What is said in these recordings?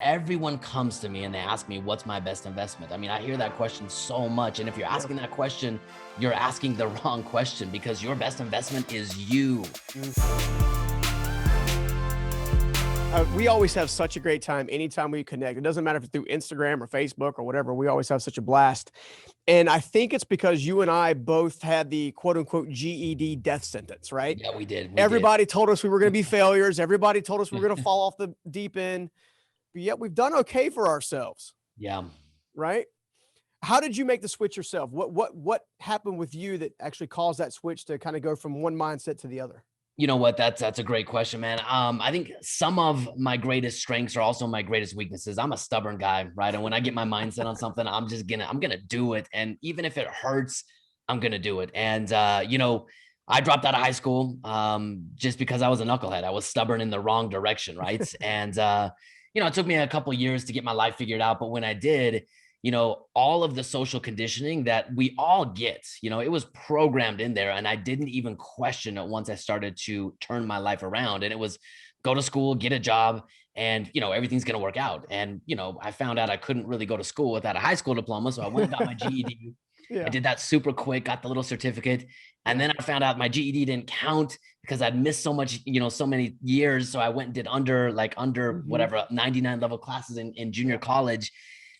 Everyone comes to me and they ask me, what's my best investment? I mean, I hear that question so much. And if you're asking that question, you're asking the wrong question, because your best investment is you. We always have such a great time anytime we connect. It doesn't matter if it's through Instagram or Facebook or whatever. We always have such a blast. And I think it's because you and I both had the quote unquote GED death sentence, right? Yeah, we did. Everybody told us we were going to be failures. Everybody told us we were going to fall off the deep end. But yet we've done okay for ourselves. Yeah. Right? How did you make the switch yourself? What happened with you that actually caused that switch to kind of go from one mindset to the other? You know what? That's a great question, man. I think some of my greatest strengths are also my greatest weaknesses. I'm a stubborn guy, right? And when I get my mindset on something, I'm gonna do it. And even if it hurts, I'm gonna do it. And I dropped out of high school just because I was a knucklehead. I was stubborn in the wrong direction, right? And it took me a couple of years to get my life figured out. But when I did, all of the social conditioning that we all get, it was programmed in there, and I didn't even question it once I started to turn my life around. And it was go to school, get a job, and everything's going to work out. And I found out I couldn't really go to school without a high school diploma, so I went and got my GED. Yeah. I did that super quick, got the little certificate, and then I found out my GED didn't count because I'd missed so much, so many years. So I went and did under whatever 99 level classes in junior college.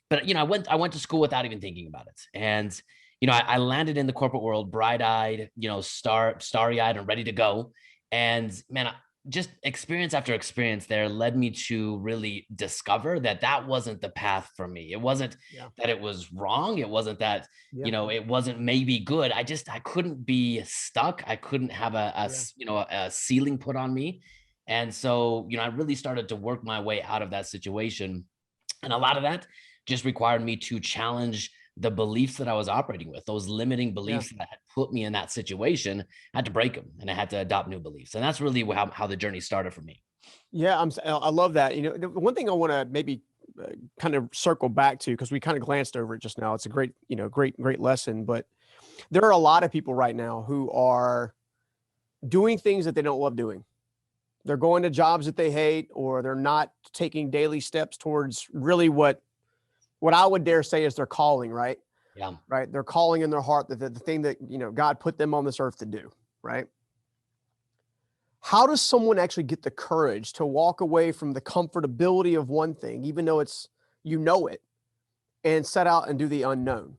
But I went to school without even thinking about it. And I landed in the corporate world, bright-eyed, starry-eyed and ready to go. And man, just experience after experience there led me to really discover that wasn't the path for me. It wasn't that it was wrong. It wasn't that, it wasn't maybe good. I couldn't be stuck. I couldn't have a ceiling put on me. And so, I really started to work my way out of that situation. And a lot of that just required me to challenge the beliefs that I was operating with, those limiting beliefs that had put me in that situation. I had to break them, and I had to adopt new beliefs. And that's really how the journey started for me. Yeah, I love that. The one thing I want to maybe kind of circle back to, because we kind of glanced over it just now. It's a great, great lesson. But there are a lot of people right now who are doing things that they don't love doing. They're going to jobs that they hate, or they're not taking daily steps towards really what I would dare say is their calling, right? Yeah. Right. Their calling in their heart, the thing that, God put them on this earth to do, right? How does someone actually get the courage to walk away from the comfortability of one thing, even though it's, it, and set out and do the unknown?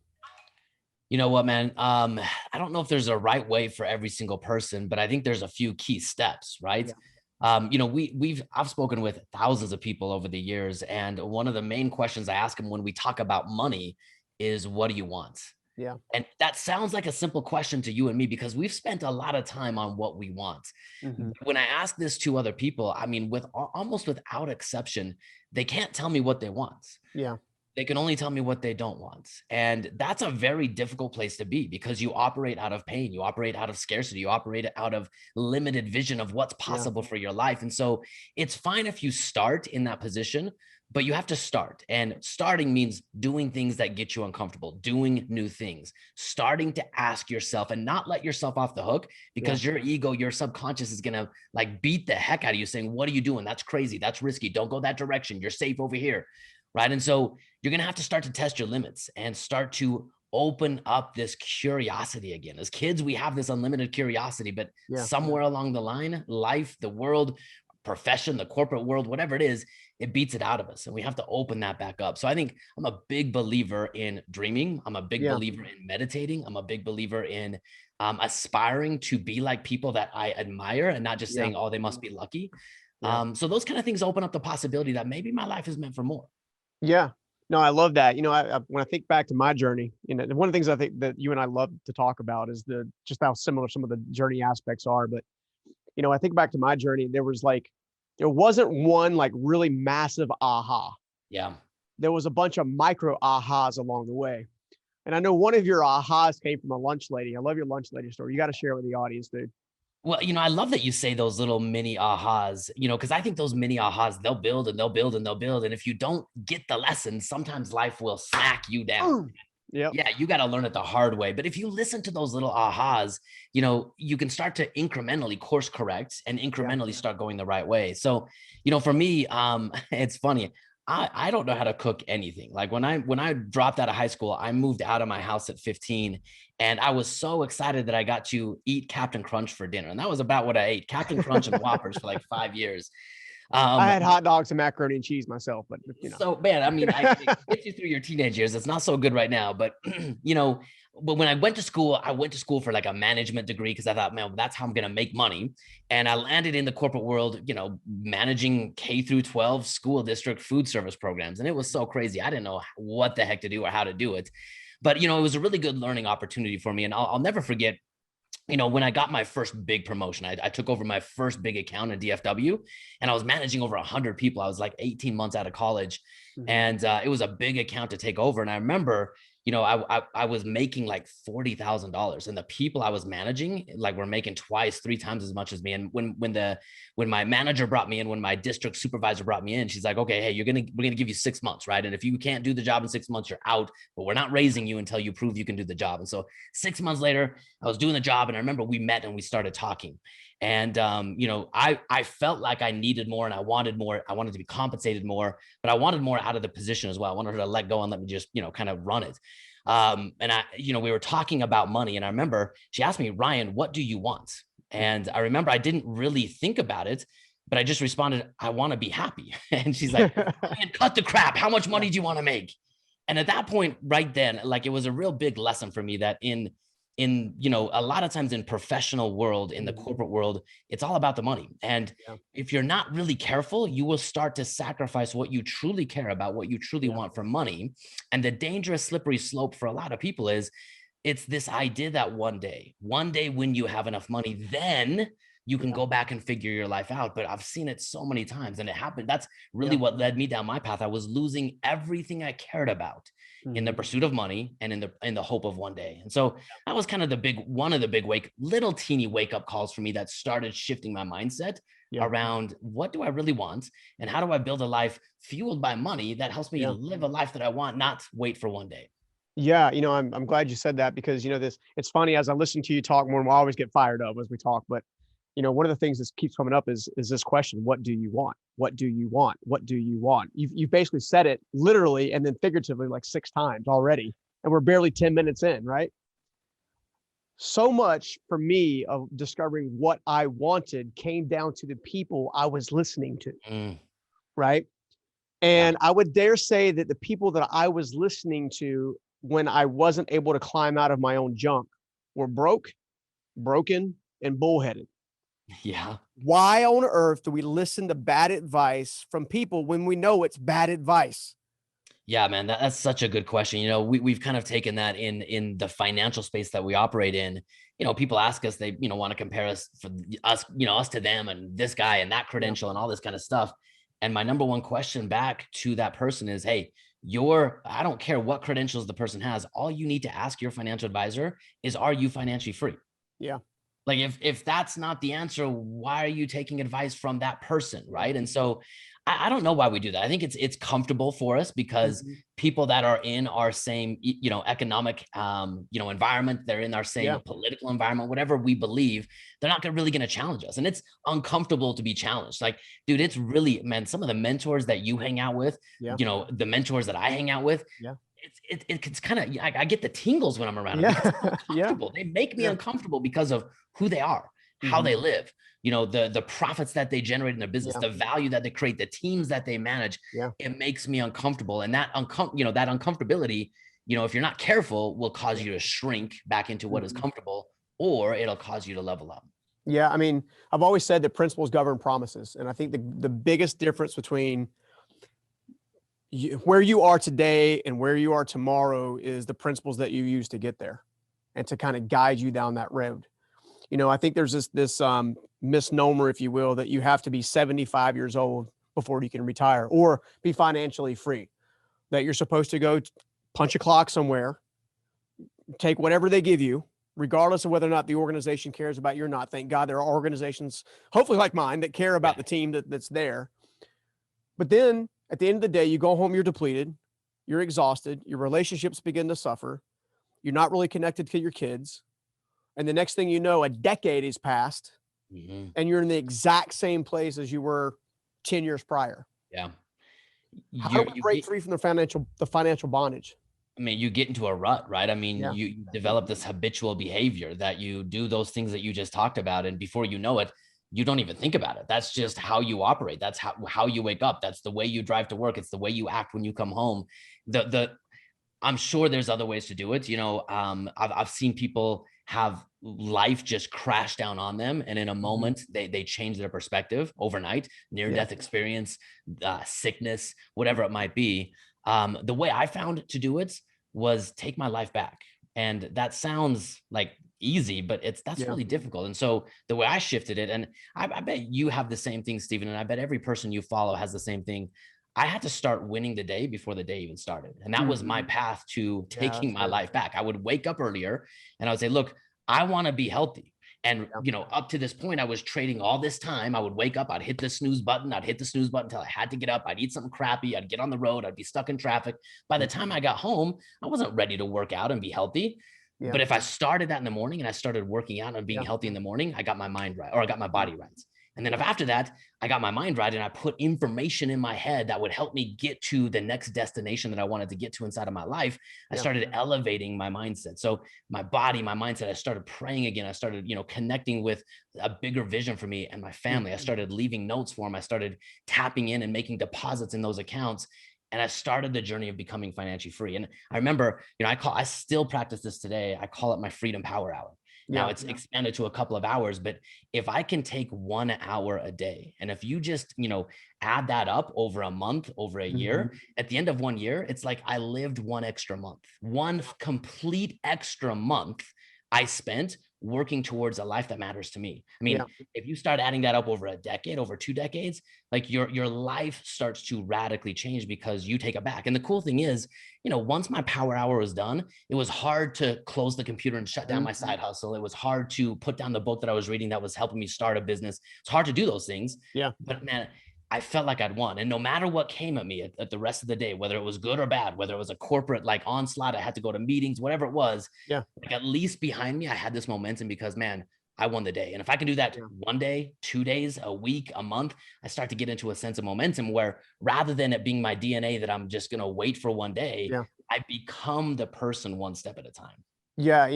You know what, man? I don't know if there's a right way for every single person, but I think there's a few key steps, right? Yeah. I've spoken with thousands of people over the years, and one of the main questions I ask them when we talk about money is, what do you want? Yeah. And that sounds like a simple question to you and me, because we've spent a lot of time on what we want. Mm-hmm. When I ask this to other people, I mean, almost without exception, they can't tell me what they want. Yeah. They can only tell me what they don't want. And that's a very difficult place to be, because you operate out of pain, you operate out of scarcity, you operate out of limited vision of what's possible for your life. And so it's fine if you start in that position, but you have to start. And starting means doing things that get you uncomfortable, doing new things, starting to ask yourself and not let yourself off the hook, because your ego, your subconscious is going to beat the heck out of you saying, what are you doing? That's crazy. That's risky. Don't go that direction. You're safe over here. Right. And so you're going to have to start to test your limits and start to open up this curiosity again. As kids, we have this unlimited curiosity, but somewhere along the line, life, the world, profession, the corporate world, whatever it is, it beats it out of us. And we have to open that back up. So I think I'm a big believer in dreaming. I'm a big believer in meditating. I'm a big believer in aspiring to be like people that I admire, and not just saying, oh, they must be lucky. So those kind of things open up the possibility that maybe my life is meant for more. Yeah. No, I love that. When I think back to my journey, one of the things I think that you and I love to talk about is just how similar some of the journey aspects are. But, I think back to my journey, there wasn't one really massive aha. Yeah. There was a bunch of micro ahas along the way. And I know one of your ahas came from a lunch lady. I love your lunch lady story. You got to share with the audience, dude. Well, I love that you say those little mini ahas, because I think those mini ahas, they'll build and they'll build and they'll build. And if you don't get the lesson, sometimes life will smack you down. Yeah, you got to learn it the hard way. But if you listen to those little ahas, you can start to incrementally course correct and incrementally start going the right way. So, for me, it's funny. I don't know how to cook anything. Like when I dropped out of high school, I moved out of my house at 15, and I was so excited that I got to eat Captain Crunch for dinner. And that was about what I ate, Captain Crunch and Whoppers for like 5 years. I Um, had hot dogs and macaroni and cheese myself, but you know. so man, I mean, it gets you through your teenage years. It's not so good right now, but you know, but when I went to school for like a management degree because I thought, man, that's how I'm gonna make money. And I landed in the corporate world, you know, managing K through 12 school district food service programs. And it was so crazy. I didn't know what the heck to do or how to do it. But you know, it was a really good learning opportunity for me. And I'll never forget, you know, when I got my first big promotion, I took over my first big account in DFW, and I was managing over 100 people. I was like 18 months out of college, and it was a big account to take over. And I remember, you know, I was making like $40,000, and the people I was managing like were making twice, three times as much as me. And when my manager brought me in, when my district supervisor brought me in, she's like, okay, hey, we're gonna give you 6 months, right? And if you can't do the job in 6 months, you're out. But we're not raising you until you prove you can do the job. And so 6 months later, I was doing the job, and I remember we met and we started talking. And you know, I felt like I needed more and I wanted more. I wanted to be compensated more, but I wanted more out of the position as well. I wanted her to let go and let me just, you know, kind of run it. And you know, we were talking about money, and I remember she asked me, Ryan, what do you want? And I remember I didn't really think about it, but I just responded, I want to be happy. And she's like, Ryan, cut the crap. How much money do you want to make? And at that point, right then, like it was a real big lesson for me that you know, a lot of times in professional world, in the corporate world, it's all about the money. And Yeah. if you're not really careful, you will start to sacrifice what you truly care about, what you truly want for money. And the dangerous slippery slope for a lot of people is it's this idea that one day when you have enough money, then you can go back and figure your life out. But I've seen it so many times, and it happened. That's really what led me down my path. I was losing everything I cared about in the pursuit of money and in the hope of one day. And so that was kind of one of the big little teeny wake up calls for me that started shifting my mindset around what do I really want and how do I build a life fueled by money that helps me live a life that I want, not wait for one day. Yeah, you know, I'm glad you said that because you know this. It's funny as I listen to you talk more, and I always get fired up as we talk. But you know, one of the things that keeps coming up is this question: What do you want? What do you want? What do you want? You've basically said it literally and then figuratively like 6 times already, and we're barely 10 minutes in, right? So much for me of discovering what I wanted came down to the people I was listening to, Mm, right? yeah. And I would dare say that the people that I was listening to when I wasn't able to climb out of my own junk were broken, and bullheaded. Yeah. Why on earth do we listen to bad advice from people when we know it's bad advice? Yeah, man, that's such a good question. You know, we've kind of taken that in the financial space that we operate in. You know, people ask us, they, you know, want to compare us, you know, us to them and this guy and that Yeah. credential and all this kind of stuff. And my number one question back to that person is, hey, I don't care what credentials the person has. All you need to ask your financial advisor is, are you financially free? Yeah. Like if that's not the answer, why are you taking advice from that person, right? And so I don't know why we do that. I think it's comfortable for us because Mhm. people that are in our same you know economic you know environment, they're in our Yeah. same political environment, whatever we believe, they're not really going to challenge us, and it's uncomfortable to be challenged. Like, dude, it's really, man, some of the mentors that you hang out with, Yeah. you know, the mentors that I hang out with, Yeah. it's kind of I get the tingles when I'm around them Yeah. because I'm Yeah. uncomfortable. They make me Yeah. uncomfortable because of who they are, how Mhm. they live, you know, the profits that they generate in their business, Yeah. the value that they create, the teams that they manage. Yeah. It makes me uncomfortable, and you know, that uncomfortability, you know, if you're not careful, will cause Yeah. you to shrink back into what is Mhm. comfortable, or it'll cause you to level up. Yeah. I mean, I've always said that principles govern promises. And I think the biggest difference between where you are today and where you are tomorrow is the principles that you use to get there and to kind of guide you down that road. You know, I think there's this misnomer, if you will, that you have to be 75 years old before you can retire or be financially free. That you're supposed to go punch a clock somewhere, take whatever they give you, regardless of whether or not the organization cares about you or not. Thank God there are organizations, hopefully like mine, that care Yeah. about the team that's there. But then at the end of the day, you go home, you're depleted, you're exhausted, your relationships begin to suffer, you're not really connected to your kids. And the next thing you know, a decade has passed Mhm. and you're in the exact same place as you were 10 years prior. Yeah. How do you we you break get free from the financial bondage? I mean, you get into a rut, right? I mean, Yeah. you develop this habitual behavior that you do those things that you just talked about. And before you know it, you don't even think about it. That's Yeah. just how you operate. That's how you wake up. That's the way you drive to work. It's the way you act when you come home. The I'm sure there's other ways to do it. I've seen people have life just crash down on them, and in a Mhm. moment, they change their perspective overnight. Near Yeah. death experience, sickness, whatever it might be. The way I found to do it was take my life back, and that sounds like easy, but that's Yeah. really difficult. And so the way I shifted it, and I bet you have the same thing, Stephen, and I bet every person you follow has the same thing. I had to start winning the day before the day even started. And that was my Mhm. path to Yeah, taking that's my good. life back. I would wake up earlier and I would say, look, I want to be healthy. And, Yeah. up to this point, I was trading all this time. I would wake up, I'd hit the snooze button, until I had to get up. I'd eat something crappy, I'd get on the road, I'd be stuck in traffic. By the Mm. time I got home, I wasn't ready to work out and be healthy. Yeah. But if I started that in the morning and I started working out and being Yeah. healthy in the morning, I got my mind right, or I got my Mm. body right. And then if after that, I got my mind right and I put information in my head that would help me get to the next destination that I wanted to get to inside of my life, I Yeah. started elevating my mindset. So my body, my mindset, I started praying again. I started, connecting with a bigger vision for me and my Mm. family. I started leaving notes for them. I started tapping in and making deposits in those accounts. And I started the journey of becoming financially free. And I remember, I still practice this today. I call it my freedom power hour. Now Yeah. it's expanded to a couple of hours, but if I can take 1 hour a day, and if you just, add that up over a month, over a Mhm. year, at the end of 1 year, it's like I lived one extra month, one complete extra month I spent working towards a life that matters to me. I Yeah. mean, if you start adding that up over a decade, over 2 decades, like your life starts to radically change because you take it back. And the cool thing is, once my power hour was done, it was hard to close the computer and shut down Mhm. my side hustle. It was hard to put down the book that I was reading that was helping me start a business. It's hard to do those things, Yeah. but man, I felt like I'd won. And no matter what came at me at the rest of the day, whether it was good or bad, whether it was a corporate like onslaught, I had to go to meetings, whatever it was, Yeah. like at least behind me, I had this momentum because man, I won the day. And if I can do that Yeah. 1 day, 2 days, a week, a month, I start to get into a sense of momentum where rather than it being my DNA that I'm just going to wait for one day, Yeah. I become the person one step at a time. Yeah,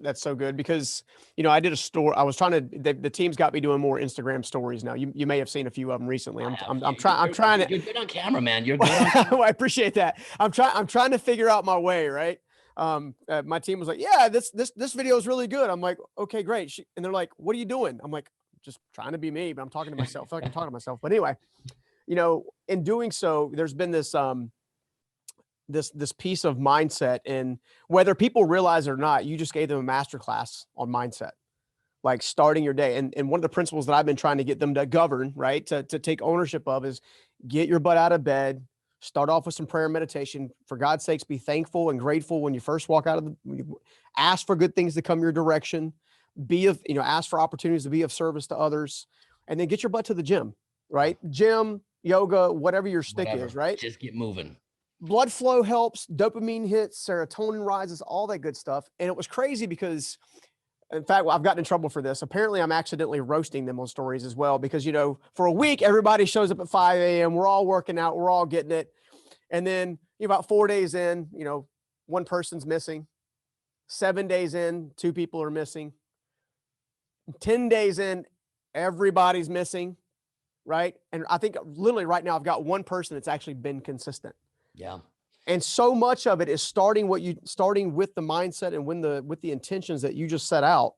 that's so good because I did a store. I was trying to. The team's got me doing more Instagram stories now. You may have seen a few of them recently. I I'm have I'm, I'm you, trying. I'm trying to. you're good on camera, man. You're good on camera. Well, I appreciate that. I'm trying to figure out my way. Right. My team was like, "Yeah, this video is really good." I'm like, "Okay, great." And they're like, "What are you doing?" I'm like, "Just trying to be me," but I'm talking to myself. I feel like I'm talking to myself. But anyway, in doing so, there's been this piece of mindset, and whether people realize it or not, you just gave them a master class on mindset, like starting your day. And one of the principles that I've been trying to get them to govern, right, to take ownership of is get your butt out of bed, start off with some prayer and meditation. For God's sakes, be thankful and grateful when you first walk out of ask for good things to come your direction, ask for opportunities to be of service to others, and then get your butt to the gym, Yeah, right? Gym, yoga, whatever your stick is, whatever. right? Just get moving. Blood flow helps, dopamine hits, serotonin rises, all that good stuff. And it was crazy because, in fact, well, I've gotten in trouble for this. Apparently, I'm accidentally roasting them on stories as well because, for a week, everybody shows up at 5 a.m. We're all working out, we're all getting it. And then about 4 days in, one person's missing. 7 days in, two people are missing. 10 days in, everybody's missing, right? And I think literally right now, I've got one person that's actually been consistent. Yeah. And so much of it is starting with the mindset and with the intentions that you just set out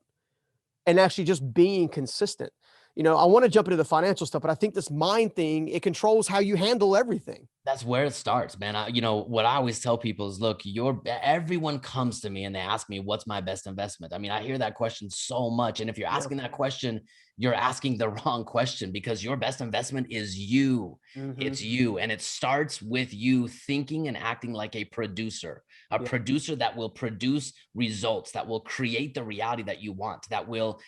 and actually just being consistent. I want to jump into the financial stuff, but I think this mind thing, it controls how you handle everything. That's where it starts, man. What I always tell people is, look, everyone comes to me and they ask me, what's my best investment? I mean, I hear that question so much. And if you're Yeah. asking that question, you're asking the wrong question because your best investment is you. Mhm. It's you. And it starts with you thinking and acting like a producer, Yeah. that will produce results, that will create the reality that you want, that will,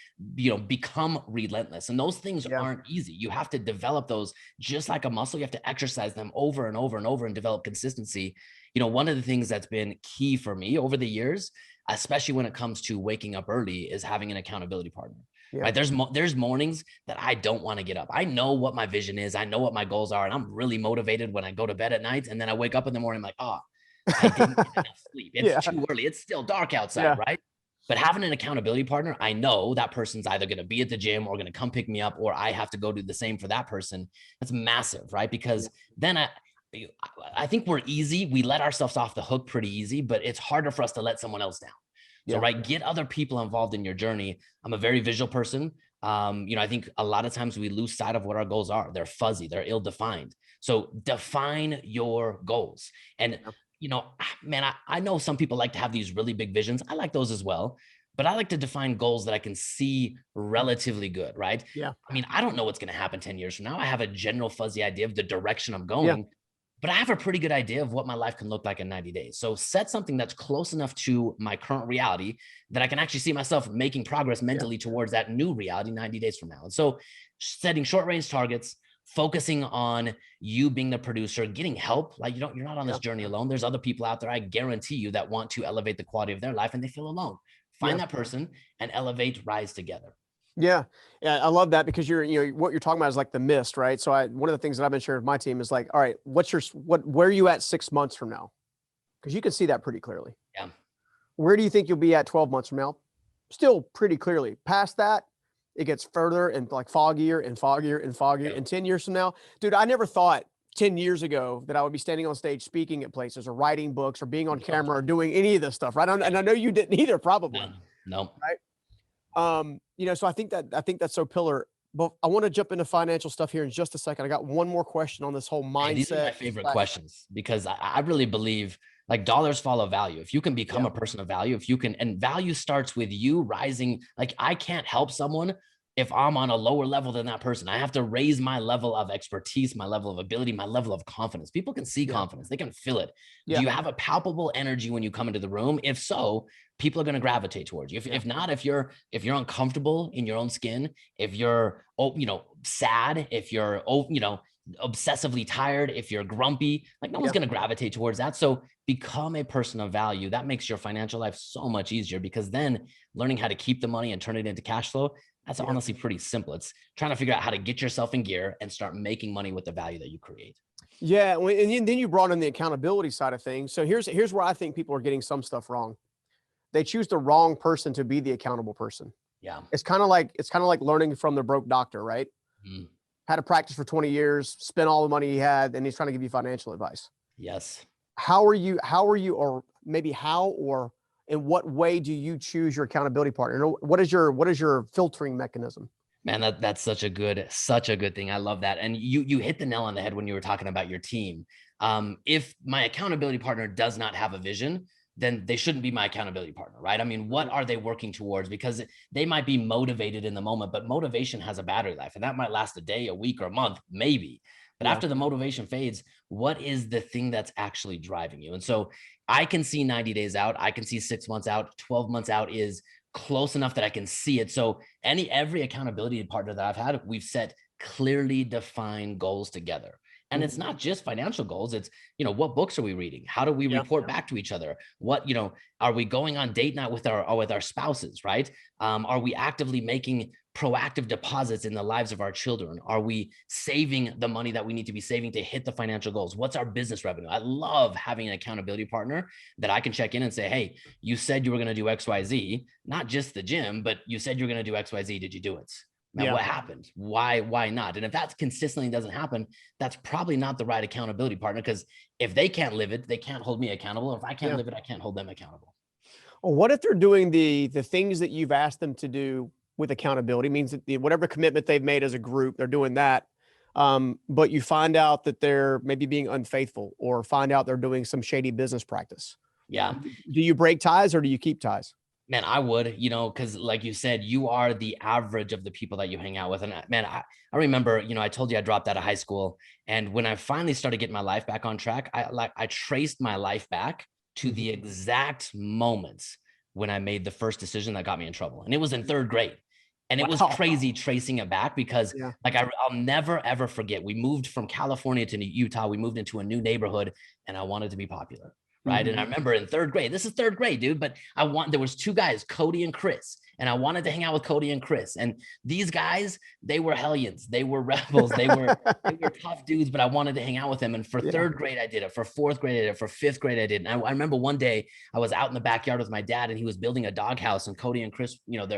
become relentless. And those things Yeah. aren't easy. You have to develop those just like a muscle. You have to exercise them over and over and over and develop consistency. One of the things that's been key for me over the years, especially when it comes to waking up early, is having an accountability partner. Yeah. right? There's mornings that I don't want to get up. I know what my vision is. I know what my goals are. And I'm really motivated when I go to bed at night. And then I wake up in the morning, I'm like, oh, I didn't get enough sleep. It's Yeah. too early. It's still dark outside, Yeah. right? But having an accountability partner, I know that person's either going to be at the gym or going to come pick me up, or I have to go do the same for that person. That's massive, right? Because then I think we let ourselves off the hook pretty easy, but it's harder for us to let someone else down. So, Yeah. right, get other people involved in your journey. I'm a very visual person. I think a lot of times we lose sight of what our goals are. They're fuzzy, they're ill-defined. So define your goals. And man, I know some people like to have these really big visions. I like those as well, but I like to define goals that I can see relatively good, right? Yeah. I mean, I don't know what's going to happen 10 years from now. I have a general fuzzy idea of the direction I'm Yeah. going, but I have a pretty good idea of what my life can look like in 90 days. So set something that's close enough to my current reality that I can actually see myself making progress mentally towards that new reality 90 days from now. And so setting short range targets, focusing on you being the producer, getting help. Like you're not on this journey alone. There's other people out there, I guarantee you, that want to elevate the quality of their life and they feel alone. Find that person and elevate, rise together. Yeah. Yeah. I love that because what you're talking about is like the mist, right? So one of the things that I've been sharing with my team is like, all right, where are you at 6 months from now? Because you can see that pretty clearly. Yeah. Where do you think you'll be at 12 months from now? Still pretty clearly. Past that, it gets further and like foggier and foggier and foggier. And 10 years from now, dude, I never thought 10 years ago that I would be standing on stage speaking at places or writing books or being on camera or doing any of this stuff, right? And I know you didn't either, probably. No. Right. So I think that's so pillar. But I want to jump into financial stuff here in just a second. I got one more question on this whole mindset. These are my favorite questions because I really believe like dollars follow value. If you can become a person of value, if you can, and value starts with you rising. Like I can't help someone if I'm on a lower level than that person. I have to raise my level of expertise, my level of ability, my level of confidence. People can see confidence. They can feel it. Do you have a palpable energy when you come into the room? If so, people are going to gravitate towards you. If not, if you're uncomfortable in your own skin, if you're, sad, if you're, obsessively tired, if you're grumpy, like no one's going to gravitate towards that. So become a person of value. That makes your financial life so much easier because then learning how to keep the money and turn it into cash flow, that's honestly pretty simple. It's trying to figure out how to get yourself in gear and start making money with the value that you create. Yeah. And then you brought in the accountability side of things. So here's where I think people are getting some stuff wrong. They choose the wrong person to be the accountable person. Yeah. It's kind of like learning from the broke doctor, right? Mm. Had to practice for 20 years, spent all the money he had, and he's trying to give you financial advice. Yes. How are you, or maybe how, or in what way do you choose your accountability partner? What is your filtering mechanism? Man, that's such a good thing. I love that. And you hit the nail on the head when you were talking about your team. If my accountability partner does not have a vision, then they shouldn't be my accountability partner, right? I mean, what are they working towards? Because they might be motivated in the moment, but motivation has a battery life and that might last a day, a week, or a month, maybe. But after the motivation fades, what is the thing that's actually driving you? And so I can see 90 days out. I can see 6 months out, 12 months out is close enough that I can see it. So every accountability partner that I've had, we've set clearly defined goals together. And it's not just financial goals. It's, what books are we reading? How do we report back to each other? What, are we going on date night with our spouses, right? Are we actively making proactive deposits in the lives of our children? Are we saving the money that we need to be saving to hit the financial goals? What's our business revenue? I love having an accountability partner that I can check in and say, hey, you said you were going to do X, Y, Z, not just the gym, but you said you're going to do X, Y, Z. Did you do it? Now, what happened? Why not? And if that consistently doesn't happen, that's probably not the right accountability partner, because if they can't live it, they can't hold me accountable. If I can't live it, I can't hold them accountable. Well, what if they're doing the things that you've asked them to do with accountability? Means that whatever commitment they've made as a group, they're doing that. But you find out that they're maybe being unfaithful or find out they're doing some shady business practice. Yeah. Do you break ties or do you keep ties? Man, I would, because like you said, you are the average of the people that you hang out with. And man, I remember, I told you I dropped out of high school. And when I finally started getting my life back on track, I traced my life back to the exact moments when I made the first decision that got me in trouble. And it was in third grade. And it was crazy tracing it back because I'll never, ever forget. We moved from California to Utah. We moved into a new neighborhood and I wanted to be popular. right? And I remember in third grade, this is third grade, dude, but there was two guys, Cody and Chris, and I wanted to hang out with Cody and Chris. And these guys, they were hellions, they were rebels, they were tough dudes, but I wanted to hang out with them. And for third grade, I did it. For fourth grade, I did it. For fifth grade, I did. And I remember one day I was out in the backyard with my dad, and he was building a doghouse, and Cody and Chris,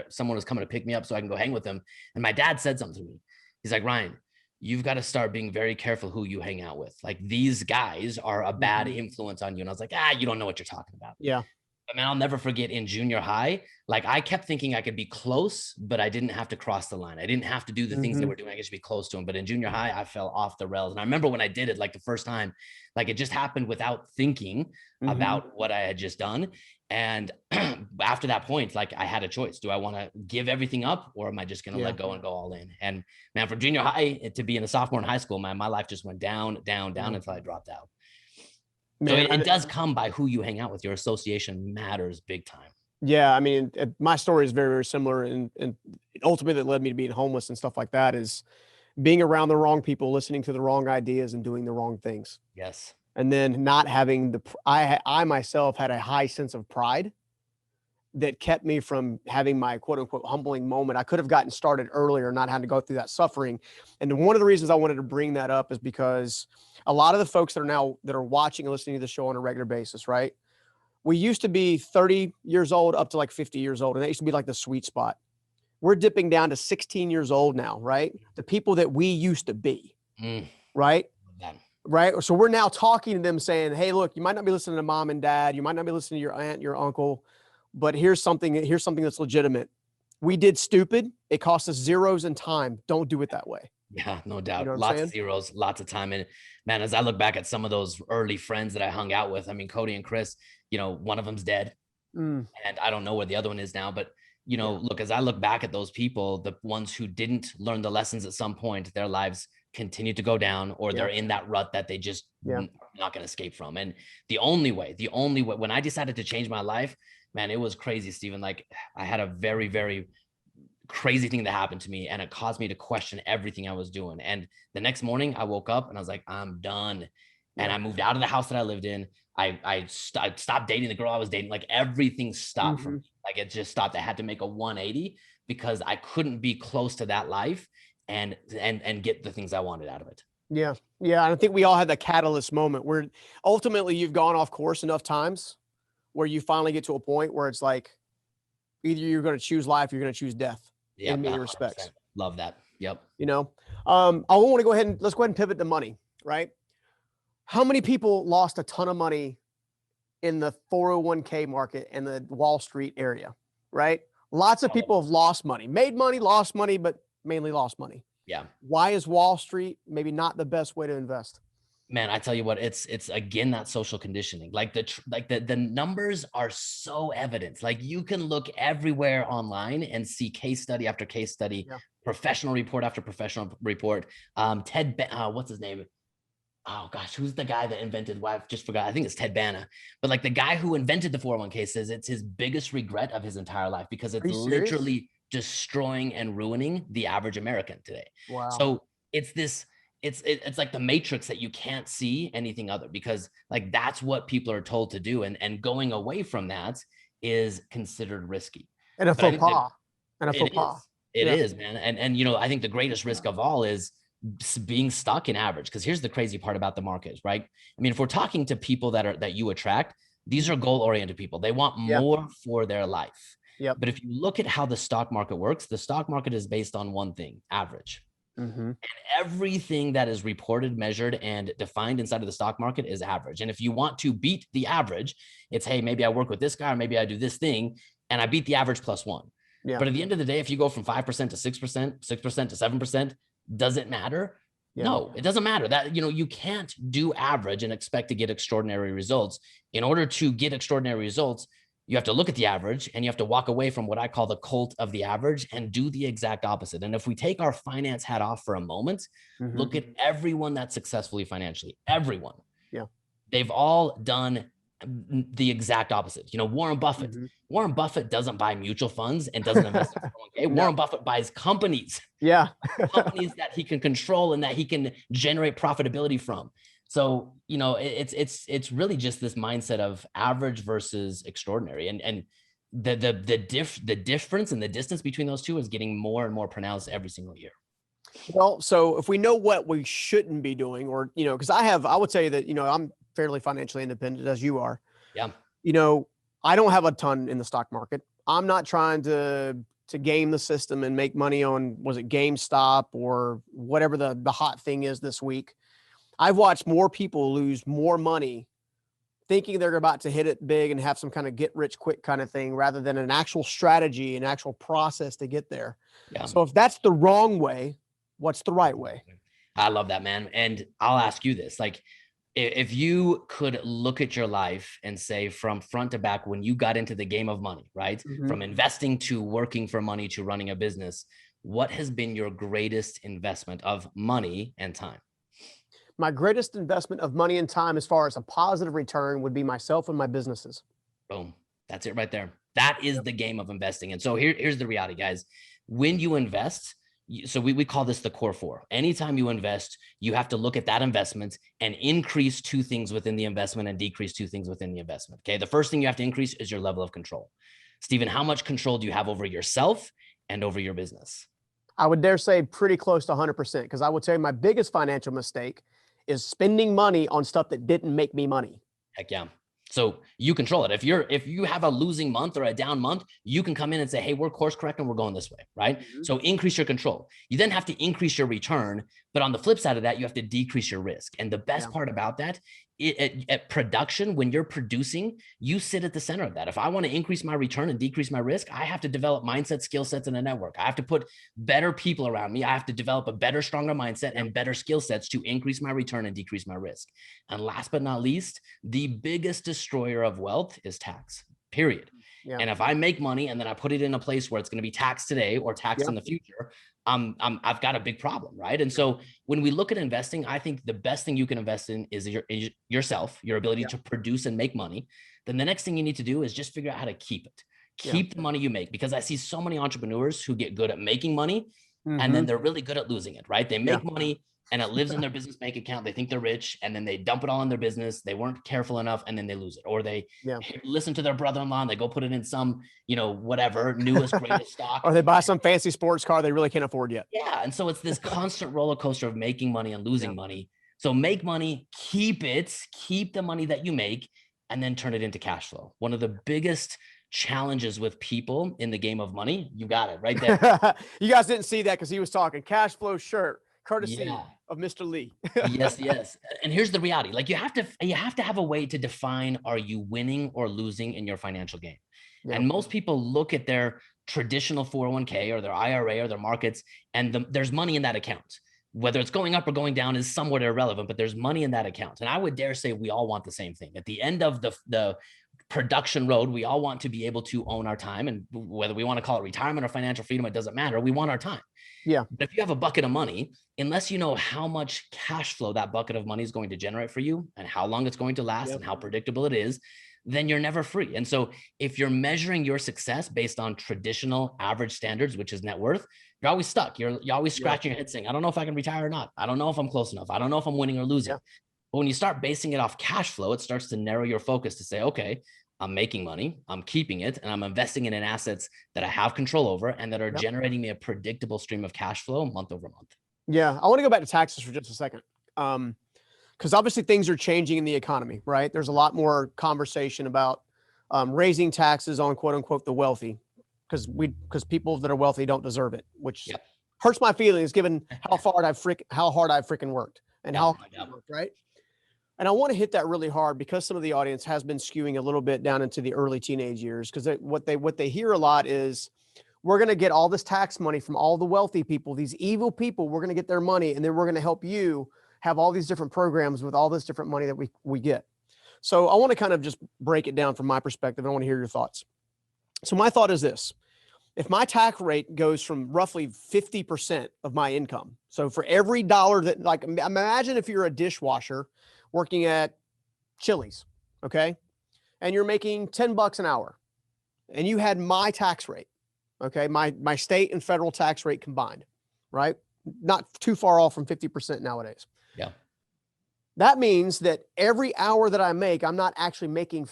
someone was coming to pick me up so I can go hang with them. And my dad said something to me. He's like, Ryan, you've got to start being very careful who you hang out with. Like, these guys are a bad influence on you. And I was like, you don't know what you're talking about. Yeah. But man, I'll never forget in junior high, like, I kept thinking I could be close, but I didn't have to cross the line. I didn't have to do the things they were doing. I could just be close to them. But in junior high, I fell off the rails. And I remember when I did it, like the first time, like it just happened without thinking about what I had just done. And after that point, like, I had a choice. Do I want to give everything up, or am I just going to let go and go all in? And man, from junior high to being a sophomore in high school, man, my life just went down until I dropped out. Man, so it does come by who you hang out with. Your association matters big time. Yeah. I mean, my story is very, very similar. And ultimately that led me to being homeless and stuff like that is being around the wrong people, listening to the wrong ideas, and doing the wrong things. Yes. And then not having I myself had a high sense of pride that kept me from having my quote unquote humbling moment. I could have gotten started earlier, not having to go through that suffering. And one of the reasons I wanted to bring that up is because a lot of the folks that are watching and listening to the show on a regular basis, right? We used to be 30 years old up to like 50 years old. And that used to be like the sweet spot. We're dipping down to 16 years old now, right? The people that we used to be, right? Right. So we're now talking to them saying, hey, look, you might not be listening to mom and dad. You might not be listening to your aunt, your uncle, but here's something that's legitimate. We did stupid. It cost us zeros and time. Don't do it that way. Yeah, no doubt. Lots of zeros, lots of time. And man, as I look back at some of those early friends that I hung out with, I mean, Cody and Chris, one of them's dead and I don't know where the other one is now, but look, as I look back at those people, the ones who didn't learn the lessons at some point, their lives continue to go down, or they're in that rut that they just not going to escape from. And the only way, when I decided to change my life, man, it was crazy, Stephen. Like, I had a very, very crazy thing that happened to me, and it caused me to question everything I was doing. And the next morning I woke up and I was like, I'm done. And I moved out of the house that I lived in. I stopped dating the girl I was dating. Like, everything stopped from me. Like, it just stopped. I had to make a 180 because I couldn't be close to that life and get the things I wanted out of it. Yeah. Yeah. And I think we all had that catalyst moment where ultimately you've gone off course enough times where you finally get to a point where it's like, either you're going to choose life, or you're going to choose death in many respects. Love that. Yep. I want to go ahead and let's go ahead and pivot to money, right? How many people lost a ton of money in the 401k market and the Wall Street area, right? Lots of people have lost money, made money, lost money, but mainly lost money. Yeah. Why is Wall Street maybe not the best way to invest? Man, I tell you what, it's again, that social conditioning. Like the numbers are so evident. Like, you can look everywhere online and see case study after case study, professional report after professional report. What's his name? Oh gosh, who's the guy that invented? Well, I just forgot. I think it's Ted Banna. But like, the guy who invented the 401k says it's his biggest regret of his entire life because it's literally destroying and ruining the average American today. Wow. So it's like the matrix that you can't see anything other, because like, that's what people are told to do. And going away from that is considered risky. And a faux pas. It is, man. And I think the greatest risk of all is being stuck in average. Because here's the crazy part about the market, right? I mean, if we're talking to people that you attract, these are goal-oriented people. They want more for their life. But if you look at how the stock market works, the stock market is based on one thing: average. And everything that is reported, measured, and defined inside of the stock market is average. And if you want to beat the average, it's, hey, maybe I work with this guy, or maybe I do this thing, and I beat the average +1. But at the end of the day, if you go from 5% to 6%, 6% to 7%, does it matter? No, it doesn't matter. That, you can't do average and expect to get extraordinary results. In order to get extraordinary results, you have to look at the average, and you have to walk away from what I call the cult of the average and do the exact opposite. And if we take our finance hat off for a moment, look at everyone that's successfully financially, everyone. They've all done the exact opposite. Warren Buffett. Warren Buffett doesn't buy mutual funds and doesn't invest in 401k. Warren Buffett buys companies. Companies that he can control and that he can generate profitability from. So, it's really just this mindset of average versus extraordinary. And the difference and the distance between those two is getting more and more pronounced every single year. Well, so if we know what we shouldn't be doing, or, because I would say that, I'm fairly financially independent as you are. Yeah. I don't have a ton in the stock market. I'm not trying to game the system and make money on, was it GameStop or whatever the hot thing is this week. I've watched more people lose more money thinking they're about to hit it big and have some kind of get rich quick kind of thing, rather than an actual strategy, an actual process to get there. Yeah. So if that's the wrong way, what's the right way? I love that, man. And I'll ask you this, like, if you could look at your life and say from front to back, when you got into the game of money, right? From investing to working for money to running a business, what has been your greatest investment of money and time? My greatest investment of money and time, as far as a positive return, would be myself and my businesses. Boom. That's it right there. That is the game of investing. And so here's the reality, guys. When you invest, so we call this the core four. Anytime you invest, you have to look at that investment and increase two things within the investment and decrease two things within the investment. Okay. The first thing you have to increase is your level of control. Stephen, how much control do you have over yourself and over your business? I would dare say pretty close to 100%, because I would say my biggest financial mistake is spending money on stuff that didn't make me money. Heck yeah. So you control it. If you have a losing month or a down month, you can come in and say, hey, we're course correcting, we're going this way, right? So increase your control. You then have to increase your return, but on the flip side of that, you have to decrease your risk. And the best part about that, at production, when you're producing, you sit at the center of that. If I want to increase my return and decrease my risk, I have to develop mindset, skill sets, and a network. I have to put better people around me. I have to develop a better, stronger mindset and better skill sets to increase my return and decrease my risk. And last but not least, the biggest destroyer of wealth is tax, period. And if I make money and then I put it in a place where it's going to be taxed today or taxed in the future, I've got a big problem, right? And so when we look at investing, I think the best thing you can invest in is yourself, your ability to produce and make money. Then the next thing you need to do is just figure out how to keep it. Keep the money you make, because I see so many entrepreneurs who get good at making money and then they're really good at losing it, right? They make money and it lives in their business bank account. They think they're rich and then they dump it all in their business. They weren't careful enough and then they lose it. Or they listen to their brother-in-law and they go put it in some, whatever, newest, greatest stock. Or they buy some fancy sports car they really can't afford yet. Yeah. And so it's this constant roller coaster of making money and losing money. So make money, keep the money that you make, and then turn it into cash flow. One of the biggest challenges with people in the game of money, you got it right there. You guys didn't see that because he was talking cash flow shirt, courtesy of Mr. Lee. Yes. And here's the reality. Like you have to have a way to define, are you winning or losing in your financial game? And most people look at their traditional 401k or their IRA or their markets, and there's money in that account. Whether it's going up or going down is somewhat irrelevant, but there's money in that account. And I would dare say we all want the same thing. At the end of the production road, we all want to be able to own our time. And whether we want to call it retirement or financial freedom, it doesn't matter. We want our time. Yeah. But if you have a bucket of money, unless you know how much cash flow that bucket of money is going to generate for you and how long it's going to last and how predictable it is, then you're never free. And so if you're measuring your success based on traditional average standards, which is net worth, you're always stuck. You're always scratching your head saying, I don't know if I can retire or not. I don't know if I'm close enough. I don't know if I'm winning or losing. But when you start basing it off cash flow, it starts to narrow your focus to say, okay, I'm making money, I'm keeping it, and I'm investing it in assets that I have control over and that are generating me a predictable stream of cash flow month over month. Yeah. I want to go back to taxes for just a second. Because obviously things are changing in the economy, right? There's a lot more conversation about raising taxes on quote unquote the wealthy, because people that are wealthy don't deserve it, which hurts my feelings given how hard I've freaking worked and how hard I've worked, right? And I want to hit that really hard because some of the audience has been skewing a little bit down into the early teenage years, because what they hear a lot is, we're going to get all this tax money from all the wealthy people, these evil people, we're going to get their money, and then we're going to help you have all these different programs with all this different money that we get. So I want to kind of just break it down from my perspective. I want to hear your thoughts. So my thought is this: if my tax rate goes from roughly 50% of my income, so for every dollar that, like, imagine if you're a dishwasher working at Chili's, okay, and you're making $10 an hour, and you had my tax rate, okay, my state and federal tax rate combined, right? Not too far off from 50% nowadays. Yeah. That means that every hour that I make, I'm not actually making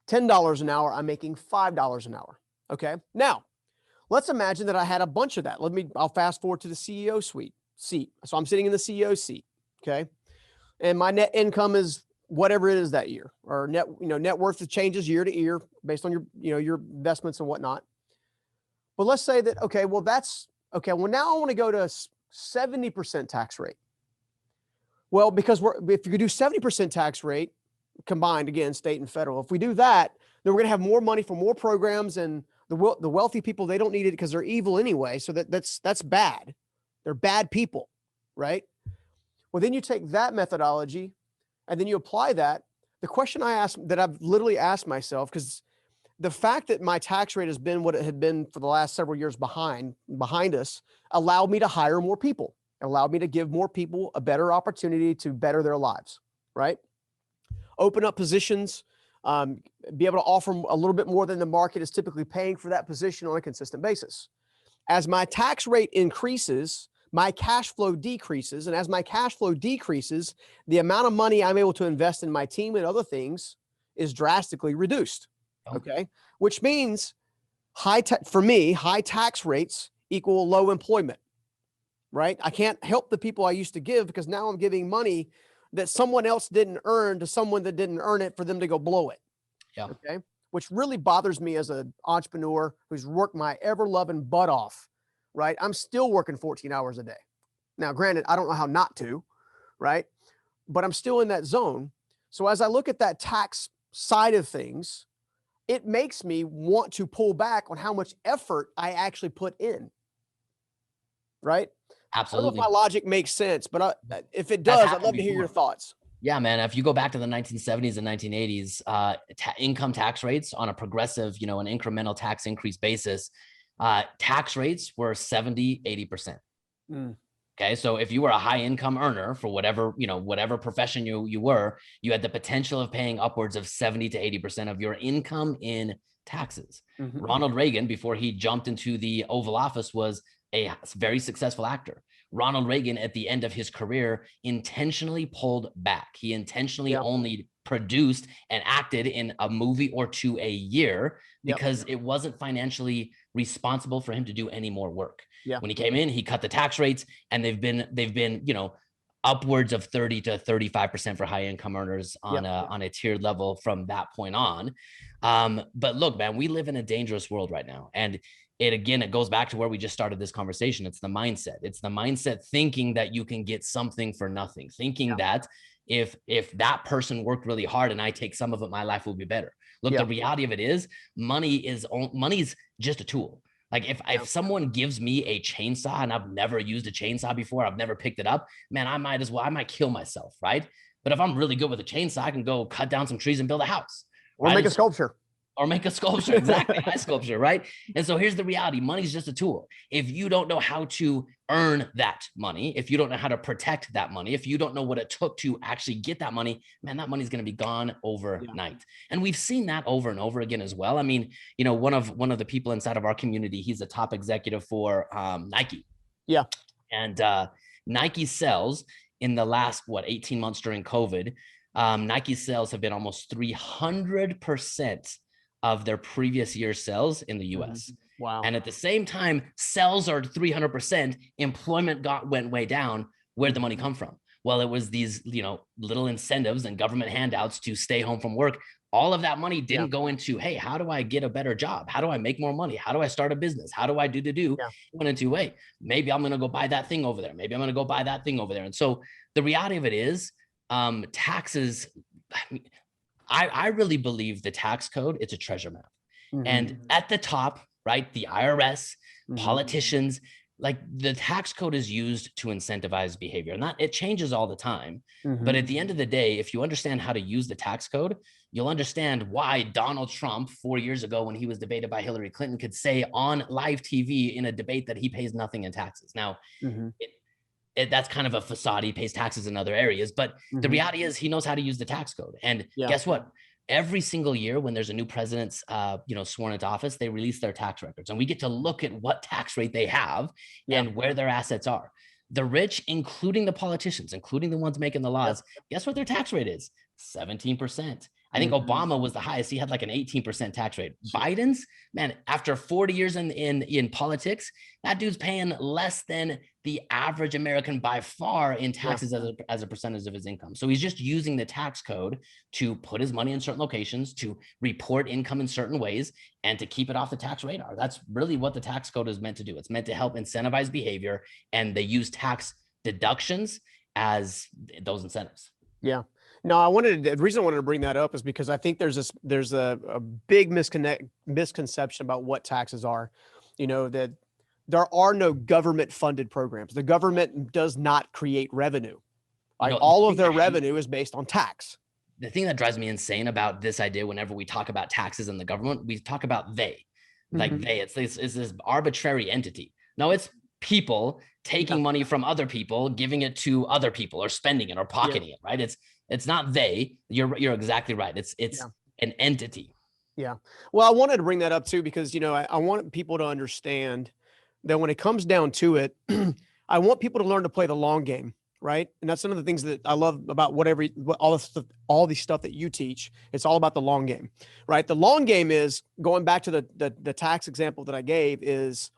$10 an hour. I'm making $5 an hour. Okay. Now, let's imagine that I had a bunch of that. I'll fast forward to the CEO seat. So I'm sitting in the CEO seat. Okay. And my net income is whatever it is that year, or net worth changes year to year based on your investments and whatnot. But let's say that, okay, well, that's okay. Well, now I want to go to 70% tax rate. Well, because if you do 70% tax rate combined, again, state and federal, if we do that, then we're going to have more money for more programs, and the wealthy people, they don't need it because they're evil anyway. So that's bad. They're bad people, right? Well, then you take that methodology and then you apply that. The question that I've literally asked myself, because the fact that my tax rate has been what it had been for the last several years behind us allowed me to hire more people. It allowed me to give more people a better opportunity to better their lives, right? Open up positions, be able to offer a little bit more than the market is typically paying for that position on a consistent basis. As my tax rate increases, my cash flow decreases. And as my cash flow decreases, the amount of money I'm able to invest in my team and other things is drastically reduced. Okay. Which means for me, high tax rates equal low employment, right? I can't help the people I used to give because now I'm giving money that someone else didn't earn to someone that didn't earn it for them to go blow it. Yeah. Okay. Which really bothers me as an entrepreneur who's worked my ever loving butt off, right? I'm still working 14 hours a day. Now, granted, I don't know how not to, right? But I'm still in that zone. So as I look at that tax side of things, it makes me want to pull back on how much effort I actually put in. Right? Absolutely. I don't know if my logic makes sense, but if it does, I'd love to hear your thoughts. Yeah, man. If you go back to the 1970s and 1980s, income tax rates on a progressive, an incremental tax increase basis, tax rates were 70, 80%. Okay. So if you were a high income earner for whatever profession you were, you had the potential of paying upwards of 70 to 80% of your income in taxes. Mm-hmm. Ronald Reagan, before he jumped into the Oval Office, was a very successful actor. Ronald Reagan, at the end of his career, intentionally pulled back. He intentionally only produced and acted in a movie or two a year because it wasn't financially responsible for him to do any more work. Yeah. When he came in, he cut the tax rates, and they've been upwards of 30 to 35% for high income earners on a tiered level from that point on. But look, man, we live in a dangerous world right now. And it goes back to where we just started this conversation. It's the mindset. It's the mindset thinking that you can get something for nothing, thinking that if that person worked really hard and I take some of it, my life will be better. Look, the reality of it is money's just a tool. Like if someone gives me a chainsaw and I've never used a chainsaw before, I've never picked it up, man, I might kill myself, right? But if I'm really good with a chainsaw, I can go cut down some trees and build a house. Or make a sculpture. Exactly. Ice sculpture, right? And so here's the reality. Money's just a tool. If you don't know how to earn that money, if you don't know how to protect that money, if you don't know what it took to actually get that money, man, that money's going to be gone overnight. Yeah. And we've seen that over and over again as well. I mean, one of the people inside of our community, he's a top executive for Nike. Yeah. And Nike sales in the last, 18 months during COVID, Nike sales have been almost 300% of their previous year's sales in the US. Wow. And at the same time, sales are 300%, employment went way down. Where'd the money come from? Well, it was these, little incentives and government handouts to stay home from work. All of that money didn't go into, hey, how do I get a better job? How do I make more money? How do I start a business? How do I do? It went into, hey, maybe I'm going to go buy that thing over there. Maybe I'm going to go buy that thing over there. And so the reality of it is, taxes, I really believe the tax code, it's a treasure map. Mm-hmm. And at the top, right, the IRS, politicians, like the tax code is used to incentivize behavior, and it changes all the time. But at the end of the day, if you understand how to use the tax code, you'll understand why Donald Trump 4 years ago, when he was debated by Hillary Clinton, could say on live TV in a debate that he pays nothing in taxes. Now, that's kind of a facade. He pays taxes in other areas, but the reality is he knows how to use the tax code. And guess what? Every single year when there's a new president's, sworn into office, they release their tax records, and we get to look at what tax rate they have and where their assets are. The rich, including the politicians, including the ones making the Yeah. laws, guess what their tax rate is? 17%. I think Mhm. Obama was the highest. He had like an 18% tax rate. Biden's, man, after 40 years in politics, that dude's paying less than the average American by far in taxes as a percentage of his income. So he's just using the tax code to put his money in certain locations, to report income in certain ways, and to keep it off the tax radar. That's really what the tax code is meant to do. It's meant to help incentivize behavior, and they use tax deductions as those incentives. Yeah. No, the reason I wanted to bring that up is because I think there's a big misconception about what taxes are. That there are no government funded programs. The government does not create revenue. Like all of their revenue is based on tax. The thing that drives me insane about this idea, whenever we talk about taxes in the government, we talk about they, like they, it's this arbitrary entity. No, it's people taking money from other people, giving it to other people, or spending it or pocketing it, right? It's not they. You're exactly right. It's an entity. Yeah. Well, I wanted to bring that up too, because, I want people to understand that when it comes down to it, I want people to learn to play the long game. Right. And that's one of the things that I love about all the stuff that you teach. It's all about the long game, right? The long game is, going back to the tax example that I gave, is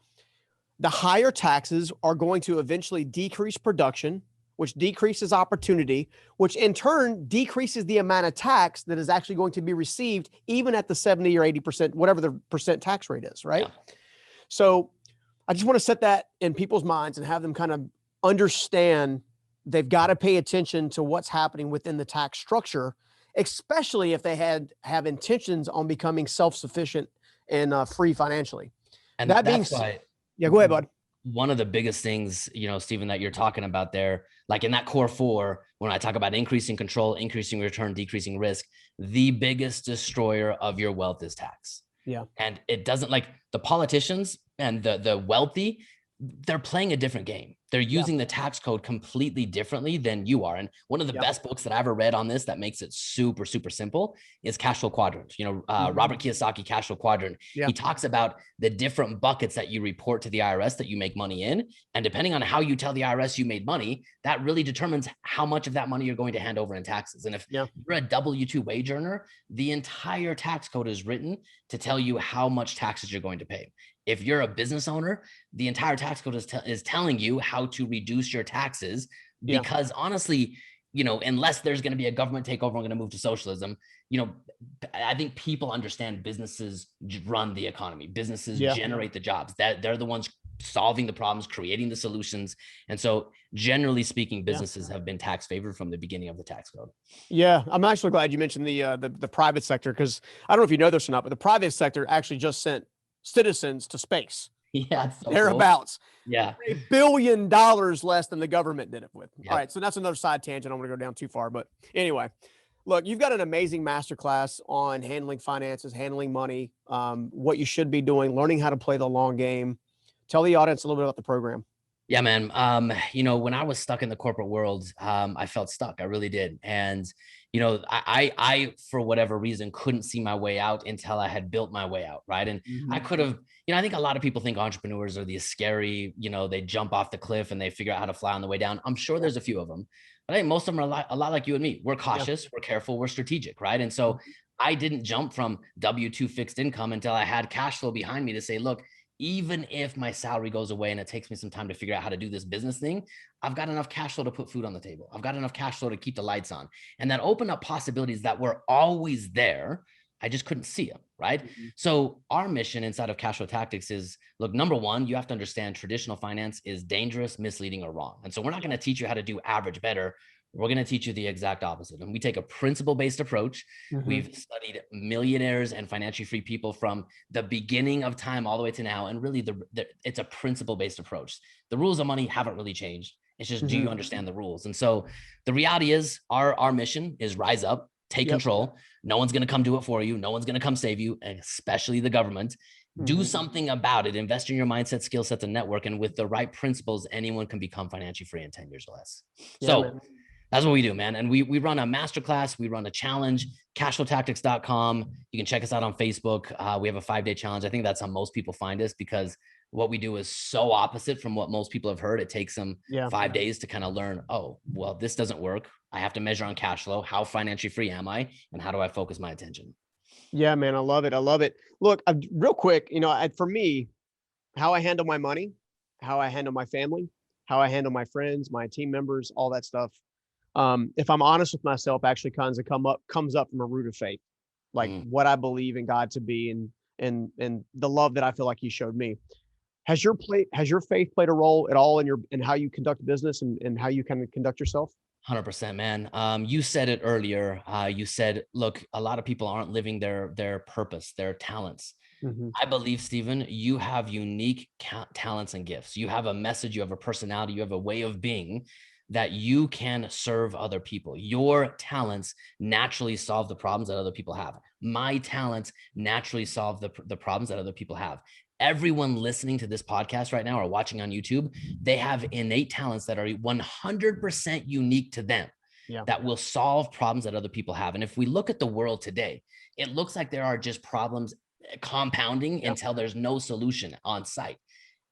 the higher taxes are going to eventually decrease production, which decreases opportunity, which in turn decreases the amount of tax that is actually going to be received, even at the 70 or 80%, whatever the percent tax rate is, right? Yeah. So I just want to set that in people's minds and have them kind of understand they've got to pay attention to what's happening within the tax structure, especially if they have intentions on becoming self-sufficient and free financially. And that's why, yeah, go ahead, bud. One of the biggest things, Stephen, that you're talking about there, like in that core 4, when I talk about increasing control, increasing return, decreasing risk, the biggest destroyer of your wealth is tax. Yeah. And it doesn't, like, the politicians and the wealthy, they're playing a different game. They're using the tax code completely differently than you are. And one of the best books that I ever read on this that makes it super, super simple is Cash Flow Quadrant. Robert Kiyosaki, Cash Flow Quadrant. He talks about the different buckets that you report to the IRS that you make money in. And depending on how you tell the IRS you made money, that really determines how much of that money you're going to hand over in taxes. And if you're a W-2 wage earner, the entire tax code is written to tell you how much taxes you're going to pay. If you're a business owner, the entire tax code is telling you how to reduce your taxes, because honestly, unless there's going to be a government takeover, we're going to move to socialism. I think people understand businesses run the economy. Businesses generate the jobs. That they're the ones solving the problems, creating the solutions. And so generally speaking, businesses have been tax favored from the beginning of the tax code. Yeah. I'm actually glad you mentioned the private sector, because I don't know if you know this or not, but the private sector actually just sent citizens to space. Yeah, so thereabouts. Cool. Yeah, $1 billion less than the government did it with. All right, so that's another side tangent. I don't want to go down too far, but anyway, look, you've got an amazing masterclass on handling finances, handling money, what you should be doing, learning how to play the long game. Tell the audience a little bit about the program. Yeah, man. When I was stuck in the corporate world, I felt stuck. I really did. And, I, for whatever reason, couldn't see my way out until I had built my way out. Right. And I could have, I think a lot of people think entrepreneurs are these scary, they jump off the cliff and they figure out how to fly on the way down. I'm sure there's a few of them, but I think most of them are a lot like you and me. We're cautious, we're careful, we're strategic. Right. And so I didn't jump from W-2 fixed income until I had cash flow behind me to say, look, even if my salary goes away and it takes me some time to figure out how to do this business thing, I've got enough cash flow to put food on the table. I've got enough cash flow to keep the lights on. And that opened up possibilities that were always there. I just couldn't see them, right? So our mission inside of Cash Flow Tactics is, look, number one, you have to understand traditional finance is dangerous, misleading, or wrong. And so we're not going to teach you how to do average better. We're going to teach you the exact opposite. And we take a principle-based approach. We've studied millionaires and financially free people from the beginning of time all the way to now. And really, it's a principle-based approach. The rules of money haven't really changed. It's just, do you understand the rules? And so the reality is our mission is rise up, take control. No one's going to come do it for you. No one's going to come save you, especially the government. Do something about it. Invest in your mindset, skill sets, and network. And with the right principles, anyone can become financially free in 10 years or less. That's what we do, man. And we run a masterclass. We run a challenge, cashflowtactics.com. You can check us out on Facebook. We have a 5-day challenge. I think that's how most people find us, because what we do is so opposite from what most people have heard. It takes them Yeah. 5 days to kind of learn, oh, well, this doesn't work. I have to measure on cash flow. How financially free am I? And how do I focus my attention? Yeah, man. I love it. I love it. Look, real quick, for me, how I handle my money, how I handle my family, how I handle my friends, my team members, all that stuff. If I'm honest with myself, actually comes up from a root of faith, like Mm. what I believe in God to be, and the love that I feel like He showed me. Has your faith played a role at all in how you conduct business and how you kind of conduct yourself? 100%, man. You said it earlier. You said, look, a lot of people aren't living their purpose, their talents. Hmm. I believe, Stephen, you have unique talents and gifts. You have a message, you have a personality, you have a way of being that you can serve other people. Your talents naturally solve the problems that other people have. My talents naturally solve the problems that other people have. Everyone listening to this podcast right now or watching on YouTube, they have innate talents that are 100% unique to them Yeah. that will solve problems that other people have. And if we look at the world today, it looks like there are just problems compounding Yeah. until there's no solution on site.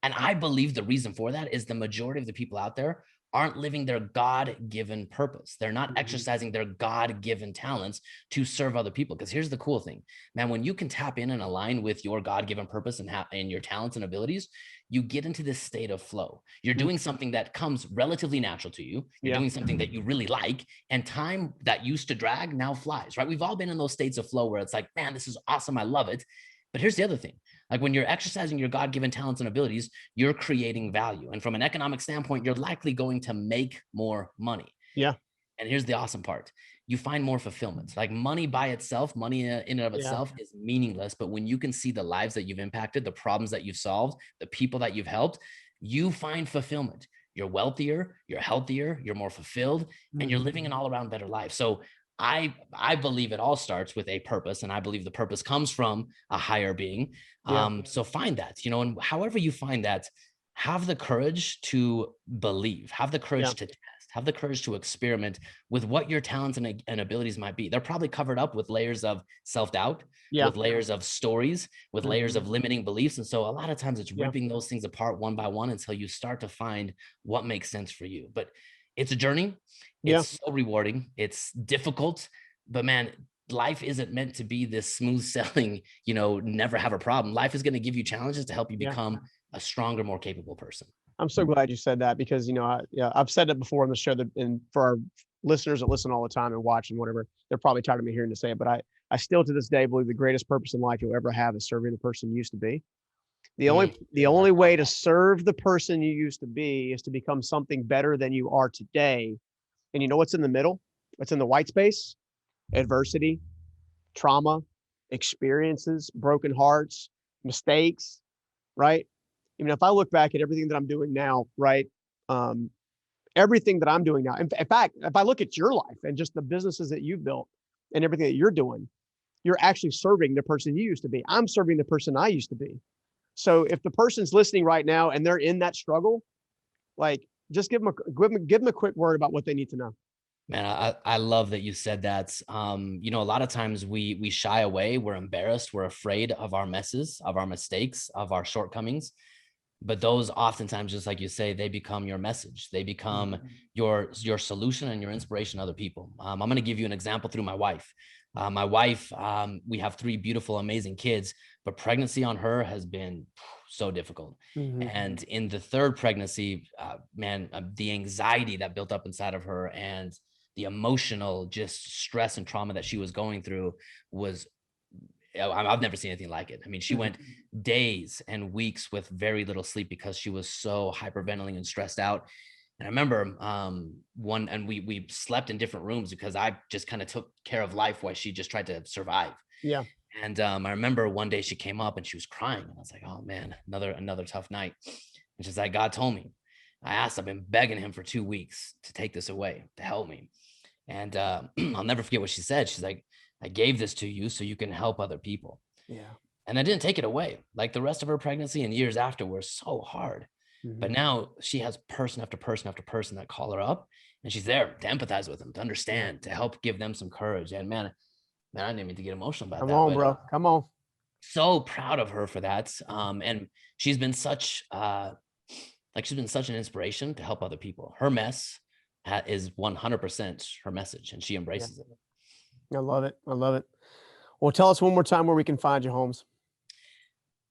And I believe the reason for that is the majority of the people out there aren't living their God-given purpose. They're not Mhm. exercising their God-given talents to serve other people. Because here's the cool thing, man, when you can tap in and align with your God-given purpose and your talents and abilities, you get into this state of flow. You're Mm. doing something that comes relatively natural to you. You're Yeah. doing something that you really like, and time that used to drag now flies, right? We've all been in those states of flow where it's like, man, this is awesome. I love it. But here's the other thing. Like when you're exercising your God-given talents and abilities, you're creating value. And from an economic standpoint, you're likely going to make more money. Yeah. And here's the awesome part. You find more fulfillment. Like money by itself, money in and of Yeah. itself is meaningless. But when you can see the lives that you've impacted, the problems that you've solved, the people that you've helped, you find fulfillment. You're wealthier, you're healthier, you're more fulfilled, and you're Mhm. living an all-around better life. So I believe it all starts with a purpose, and I believe the purpose comes from a higher being. Yeah. So find that, and however you find that, have the courage to believe, have the Yeah. courage to test, have the courage to experiment with what your talents and abilities might be. They're probably covered up with layers of self-doubt, Yeah. with layers of stories, with layers Mhm. of limiting beliefs. And so a lot of times it's Yeah. ripping those things apart one by one until you start to find what makes sense for you. But it's a journey. Yeah. It's so rewarding. It's difficult, but man, life isn't meant to be this smooth sailing, never have a problem. Life is going to give you challenges to help you Yeah. become a stronger, more capable person. I'm so glad you said that because I've said it before on the show that, and for our listeners that listen all the time and watch and whatever, they're probably tired of me hearing to say it, but I still to this day believe the greatest purpose in life you'll ever have is serving the person you used to be. The only way to serve the person you used to be is to become something better than you are today. And you know what's in the middle? What's in the white space? Adversity, trauma, experiences, broken hearts, mistakes, right? I mean, if I look back at everything that I'm doing now, right? Um, Everything that I'm doing now, in fact, if I look at your life and just the businesses that you've built and everything that you're doing, you're actually serving the person you used to be. I'm serving the person I used to be. So if the person's listening right now and they're in that struggle, like just give them a quick word about what they need to know. Man, I love that you said that. A lot of times we shy away, we're embarrassed, we're afraid of our messes, of our mistakes, of our shortcomings. But those oftentimes, just like you say, they become your message. They become Mhm. your solution and your inspiration to other people. I'm going to give you an example through my wife. My wife, we have 3 beautiful, amazing kids, but pregnancy on her has been so difficult. Mhm. And in the third pregnancy, man, the anxiety that built up inside of her and the emotional just stress and trauma that she was going through was I've never seen anything like it. I mean, she went days and weeks with very little sleep because she was so hyperventilating and stressed out. And I remember and we slept in different rooms because I just kind of took care of life while she just tried to survive. Yeah. And I remember one day she came up and she was crying, and I was like, "Oh man, another tough night." And she's like, "God told me." I've been begging him for 2 weeks to take this away, to help me. And I'll never forget what she said. She's like, "I gave this to you so you can help other people." Yeah. And I didn't take it away. Like the rest of her pregnancy and years after were so hard. But Mhm. now she has person after person after person that call her up, and she's there to empathize with them, to Yeah. understand, to help give them some courage. And man, I didn't mean to get emotional about Come that, on, but bro. Come on. so proud of her for that. And she's been such she's been such an inspiration to help other people. Her mess is 100% her message, and she Yeah. embraces it. I love it. I love it. Well, tell us one more time where we can find you, Holmes.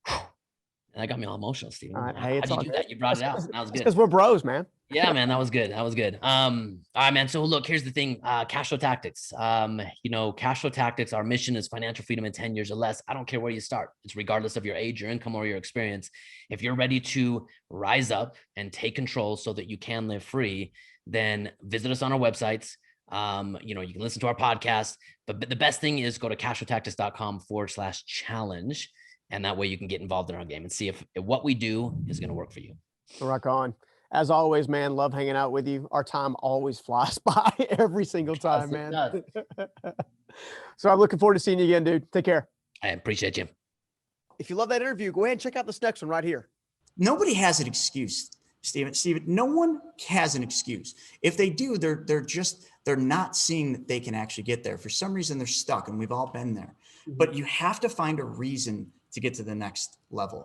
And that got me all emotional, Steven. All right. How, Hey, it's how'd you all do good. that? You brought it out. That was That's good. because we're bros, man. Yeah, man, that was good. That was good. All right, man. So look, here's the thing. Cash flow tactics. Cash flow tactics, our mission is financial freedom in 10 years or less. I don't care where you start. It's regardless of your age, your income, or your experience. If you're ready to rise up and take control so that you can live free, then visit us on our websites. You can listen to our podcast, but the best thing is go to cashflowtactics.com/challenge. And that way you can get involved in our game and see if what we do is going to work for you. Rock on. As always, man, love hanging out with you. Our time always flies by every single time, man. So I'm looking forward to seeing you again, dude. Take care. I appreciate you. If you love that interview, go ahead and check out this next one right here. Nobody has an excuse, Steven. No one has an excuse. If they do, they're not seeing that they can actually get there. For some reason, they're stuck, and we've all been there. But you have to find a reason to get to the next level.